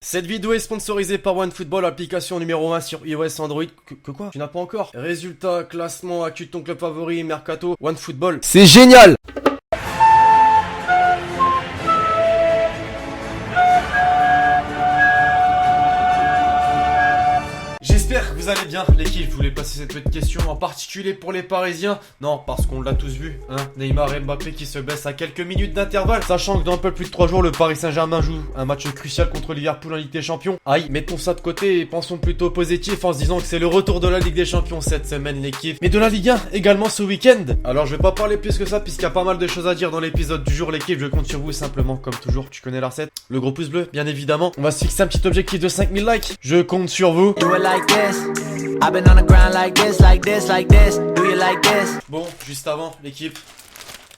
Cette vidéo est sponsorisée par OneFootball, application numéro 1 sur iOS Android. Que quoi? Tu n'as pas encore? Résultats, classement, actu de ton club favori, mercato, OneFootball. C'est génial! J'espère que vous allez bien, l'équipe. Je voulais passer cette petite question en particulier pour les Parisiens. Non, parce qu'on l'a tous vu, hein. Neymar et Mbappé qui se blessent à quelques minutes d'intervalle. Sachant que dans un peu plus de 3 jours, le Paris Saint-Germain joue un match crucial contre Liverpool en Ligue des Champions. Aïe, mettons ça de côté et pensons plutôt positif en se disant que c'est le retour de la Ligue des Champions cette semaine, l'équipe. Mais de la Ligue 1 également ce week-end. Alors je vais pas parler plus que ça puisqu'il y a pas mal de choses à dire dans l'épisode du jour, l'équipe. Je compte sur vous simplement, comme toujours, tu connais la recette. Le gros pouce bleu, bien évidemment. On va se fixer un petit objectif de 5000 likes. Je compte sur vous. Bon, juste avant, l'équipe.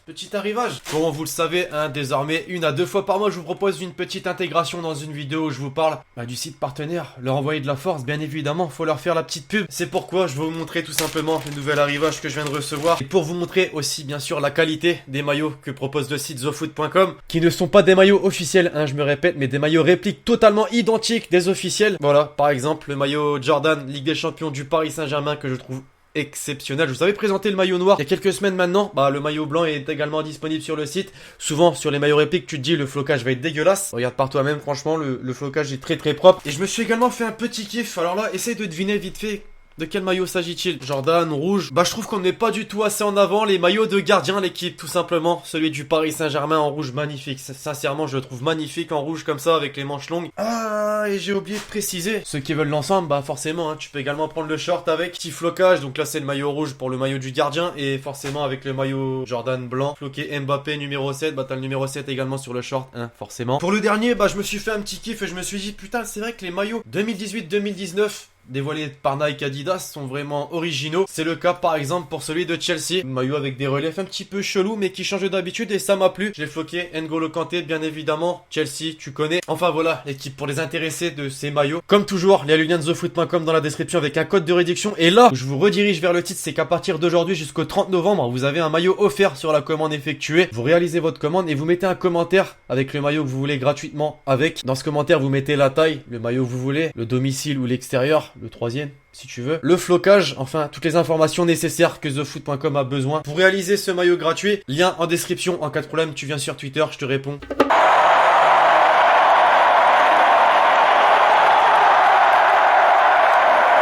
Petit arrivage. Bon, vous le savez, hein, désormais, 1 à 2 fois par mois, je vous propose une petite intégration dans une vidéo où je vous parle du site partenaire, leur envoyer de la force, bien évidemment, faut leur faire la petite pub. C'est pourquoi je vais vous montrer tout simplement le nouvel arrivage que je viens de recevoir. Et pour vous montrer aussi, bien sûr, la qualité des maillots que propose le site thefoot.com, qui ne sont pas des maillots officiels, hein, je me répète, mais des maillots répliques totalement identiques des officiels. Voilà, par exemple, le maillot Jordan, Ligue des Champions du Paris Saint-Germain que je trouve exceptionnel. Je vous avais présenté le maillot noir il y a quelques semaines maintenant. Le maillot blanc est également disponible sur le site. Souvent sur les maillots répliques tu te dis le flocage va être dégueulasse. Regarde par toi-même, franchement le flocage est très propre. Et je me suis également fait un petit kiff. Alors là, essaye de deviner vite fait. De quel maillot s'agit-il? Jordan, rouge. Je trouve qu'on n'est pas du tout assez en avant les maillots de gardien, l'équipe, tout simplement. Celui du Paris Saint-Germain en rouge, magnifique. Sincèrement, je le trouve magnifique en rouge comme ça, avec les manches longues. Ah, et j'ai oublié de préciser. Ceux qui veulent l'ensemble, forcément, hein, tu peux également prendre le short avec petit flocage. Donc là, c'est le maillot rouge pour le maillot du gardien. Et forcément, avec le maillot Jordan blanc, floqué Mbappé numéro 7. T'as le numéro 7 également sur le short, hein, forcément. Pour le dernier, je me suis fait un petit kiff et je me suis dit, putain, c'est vrai que les maillots 2018-2019... dévoilés par Nike Adidas sont vraiment originaux. C'est le cas par exemple pour celui de Chelsea. Un maillot avec des reliefs un petit peu chelous mais qui change d'habitude et ça m'a plu. Je l'ai floqué N'Golo Kanté bien évidemment. Chelsea tu connais. Enfin voilà l'équipe pour les intéressés de ces maillots. Comme toujours il y a le lien de thefoot.com dans la description avec un code de réduction. Et là où je vous redirige vers le titre, c'est qu'à partir d'aujourd'hui jusqu'au 30 novembre vous avez un maillot offert sur la commande effectuée. Vous réalisez votre commande et vous mettez un commentaire avec le maillot que vous voulez gratuitement avec. Dans ce commentaire vous mettez la taille, le maillot que vous voulez, le domicile ou l'extérieur, le troisième si tu veux, le flocage, enfin toutes les informations nécessaires que thefoot.com a besoin pour réaliser ce maillot gratuit. Lien en description, en cas de problème tu viens sur Twitter, je te réponds.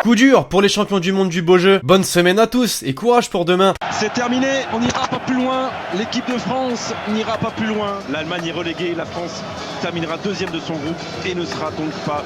Coup dur pour les champions du monde du beau jeu. Bonne semaine à tous et courage pour demain. C'est terminé, on n'ira pas plus loin. L'équipe de France n'ira pas plus loin. L'Allemagne est reléguée, la France terminera deuxième de son groupe et ne sera donc pas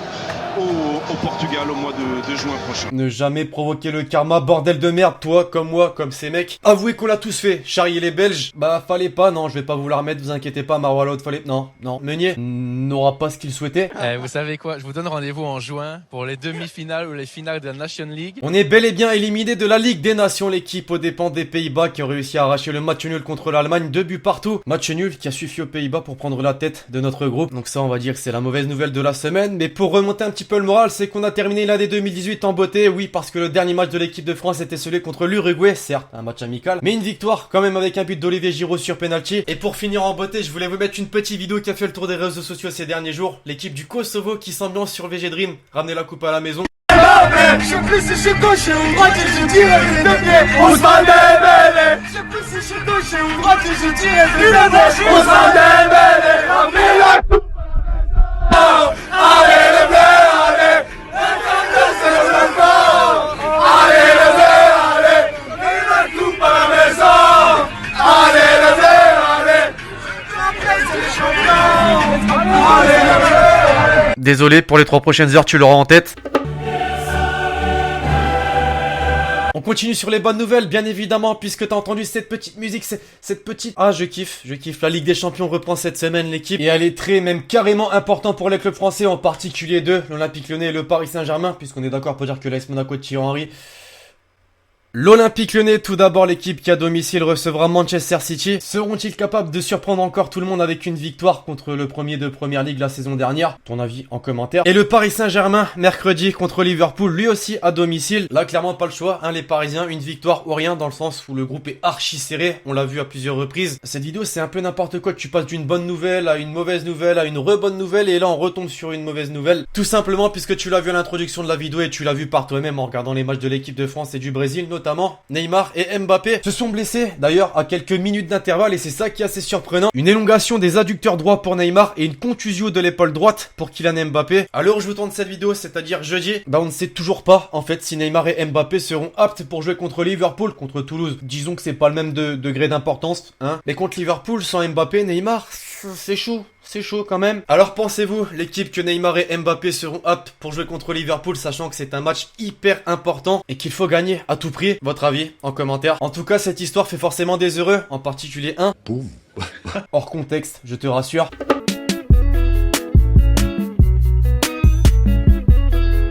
au Portugal au mois de juin prochain. Ne jamais provoquer le karma, bordel de merde, toi comme moi, comme ces mecs. Avouez qu'on l'a tous fait, charrier les Belges. Fallait pas, non, je vais pas vous la remettre, vous inquiétez pas, Marouane l'autre, fallait... Non, Meunier n'aura pas ce qu'il souhaitait. Vous savez quoi, je vous donne rendez-vous en juin pour les demi-finales ou les finales de la Nation League. On est bel et bien éliminé de la Ligue des Nations, l'équipe aux dépens des Pays-Bas qui ont réussi à arracher le match nul contre l'Allemagne, 2 buts partout. Match nul qui a suffi aux Pays-Bas pour prendre la tête de notre groupe. Donc ça, on va dire que c'est la mauvaise nouvelle de la semaine. Mais pour remonter un petit peu le moral, c'est qu'on a terminé l'année 2018 en beauté. Oui, parce que le dernier match de l'équipe de France était celui contre l'Uruguay, certes, un match amical, mais une victoire quand même avec un but d'Olivier Giroud sur penalty. Et pour finir en beauté, je voulais vous mettre une petite vidéo qui a fait le tour des réseaux sociaux ces derniers jours. L'équipe du Kosovo qui s'ambiance sur VG Dream, ramener la coupe à la maison. Je sais plus si je suis gaucher ou droite et je tire les deux pieds. Ousmane Dembélé. Je sais plus si je suis gaucher ou droite et je tire les deux pieds. Ousmane Dembélé. Ramenez la coupe. Allez les bleus, allez. C'est le sport. Allez les bleus, allez. Ramenez la coupe à la maison. Allez les bleus, allez. Après c'est les champions. Allez les bleus, allez. Désolé, pour les 3 prochaines heures, tu l'auras en tête. On continue sur les bonnes nouvelles, bien évidemment, puisque t'as entendu cette petite musique, cette petite... Ah, je kiffe. La Ligue des Champions reprend cette semaine, l'équipe. Et elle est très, même carrément importante pour les clubs français, en particulier l'Olympique Lyonnais et le Paris Saint-Germain, puisqu'on est d'accord pour dire que l'AS Monaco de Thierry Henry L'Olympique Lyonnais, tout d'abord l'équipe qui à domicile recevra Manchester City. Seront-ils capables de surprendre encore tout le monde avec une victoire contre le premier de Première Ligue la saison dernière? Ton avis en commentaire. Et le Paris Saint-Germain, mercredi contre Liverpool, lui aussi à domicile. Là, clairement pas le choix, hein, les Parisiens, une victoire ou rien dans le sens où le groupe est archi serré. On l'a vu à plusieurs reprises. Cette vidéo, c'est un peu n'importe quoi. Tu passes d'une bonne nouvelle à une mauvaise nouvelle à une re-bonne nouvelle et là, on retombe sur une mauvaise nouvelle. Tout simplement puisque tu l'as vu à l'introduction de la vidéo et tu l'as vu par toi-même en regardant les matchs de l'équipe de France et du Brésil, notamment Neymar et Mbappé se sont blessés d'ailleurs à quelques minutes d'intervalle et c'est ça qui est assez surprenant. Une élongation des adducteurs droits pour Neymar et une contusion de l'épaule droite pour Kylian Mbappé. À l'heure où je vous tourne cette vidéo, c'est-à-dire jeudi, on ne sait toujours pas en fait si Neymar et Mbappé seront aptes pour jouer contre Liverpool, contre Toulouse. Disons que c'est pas le même degré d'importance, hein. Mais contre Liverpool, sans Mbappé, Neymar, c'est chaud. C'est chaud quand même. Alors pensez-vous, l'équipe que Neymar et Mbappé seront aptes pour jouer contre Liverpool, sachant que c'est un match hyper important et qu'il faut gagner à tout prix? Votre avis en commentaire. En tout cas, cette histoire fait forcément des heureux, en particulier un. Boum. Hors contexte, je te rassure.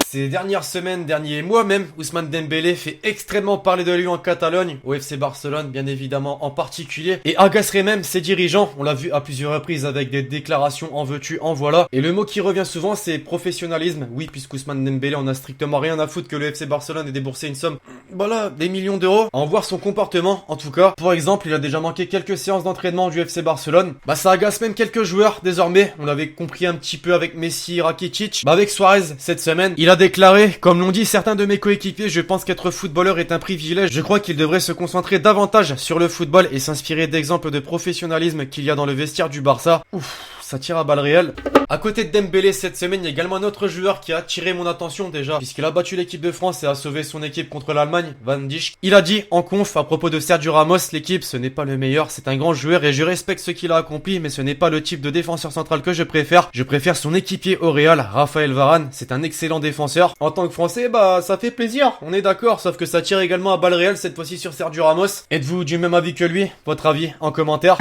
Ces dernières semaines, derniers mois même, Ousmane Dembélé fait extrêmement parler de lui en Catalogne, au FC Barcelone bien évidemment en particulier, et agacerait même ses dirigeants, on l'a vu à plusieurs reprises avec des déclarations en veux-tu, en voilà, et le mot qui revient souvent c'est professionnalisme, oui puisqu'Ousmane Dembélé en a strictement rien à foutre que le FC Barcelone ait déboursé une somme, voilà, des millions d'euros, à en voir son comportement en tout cas. Pour exemple, il a déjà manqué quelques séances d'entraînement du FC Barcelone, ça agace même quelques joueurs désormais, on l'avait compris un petit peu avec Messi, Rakitic, avec Suarez cette semaine, il a déclaré, comme l'ont dit certains de mes coéquipiers, je pense qu'être footballeur est un privilège. Je crois qu'il devrait se concentrer davantage sur le football et s'inspirer d'exemples de professionnalisme qu'il y a dans le vestiaire du Barça. Ouf, ça tire à balles réelles. À côté de Dembélé cette semaine, il y a également un autre joueur qui a attiré mon attention déjà, puisqu'il a battu l'équipe de France et a sauvé son équipe contre l'Allemagne, Van Dijk. Il a dit en conf à propos de Sergio Ramos, l'équipe ce n'est pas le meilleur, c'est un grand joueur et je respecte ce qu'il a accompli, mais ce n'est pas le type de défenseur central que je préfère. Je préfère son équipier au Real, Raphaël Varane, c'est un excellent défenseur. En tant que Français, ça fait plaisir, on est d'accord, sauf que ça tire également à balles réelles cette fois-ci sur Sergio Ramos. Êtes-vous du même avis que lui? Votre avis en commentaire.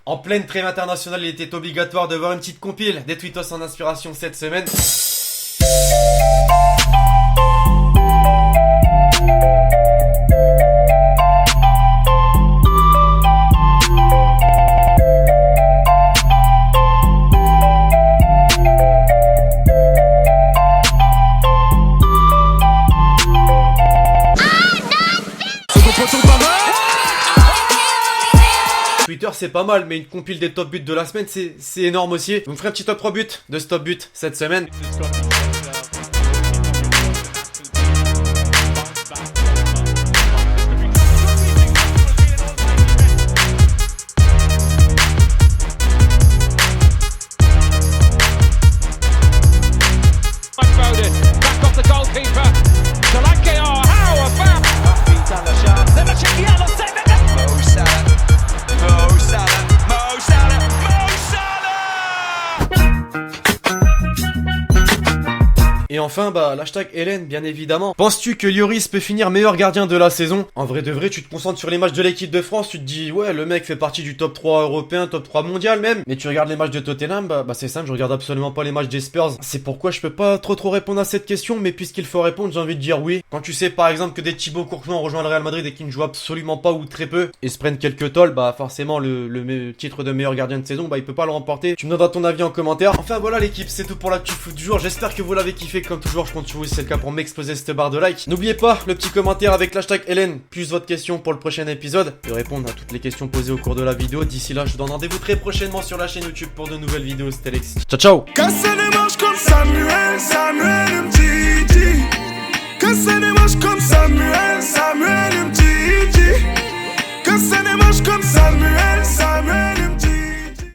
En pleine trêve internationale, il était obligatoire de voir une petite compile des tweetos en inspiration cette semaine. Twitter c'est pas mal, mais une compile des top buts de la semaine c'est énorme aussi. Vous me ferez un petit top 3 buts de ce top but cette semaine. Et enfin, l'hashtag Hélène, bien évidemment. Penses-tu que Lloris peut finir meilleur gardien de la saison? En vrai de vrai, tu te concentres sur les matchs de l'équipe de France, tu te dis, ouais, le mec fait partie du top 3 européen, top 3 mondial même. Mais tu regardes les matchs de Tottenham, c'est simple, je regarde absolument pas les matchs des Spurs. C'est pourquoi je peux pas trop répondre à cette question, mais puisqu'il faut répondre, j'ai envie de dire oui. Quand tu sais par exemple que des Thibaut Courtois ont rejoint le Real Madrid et qu'ils ne jouent absolument pas ou très peu, et se prennent quelques tolls, forcément le titre de meilleur gardien de saison, il peut pas le remporter. Tu me donneras ton avis en commentaire. Enfin voilà l'équipe, c'est tout pour l'actu foot du jour. J'espère que vous l'avez kiffé comme toujours, je compte sur vous si c'est le cas pour m'exploser cette barre de like. N'oubliez pas le petit commentaire avec l'hashtag Hélène plus votre question pour le prochain épisode, de répondre à toutes les questions posées au cours de la vidéo. D'ici là, je vous donne rendez-vous très prochainement sur la chaîne YouTube pour de nouvelles vidéos. C'était Alex. Ciao ciao. Casser les manches comme Samuel, Samuel Mtiti. Casser les manches comme Samuel, Samuel Mtiti. Casser les manches comme Samuel.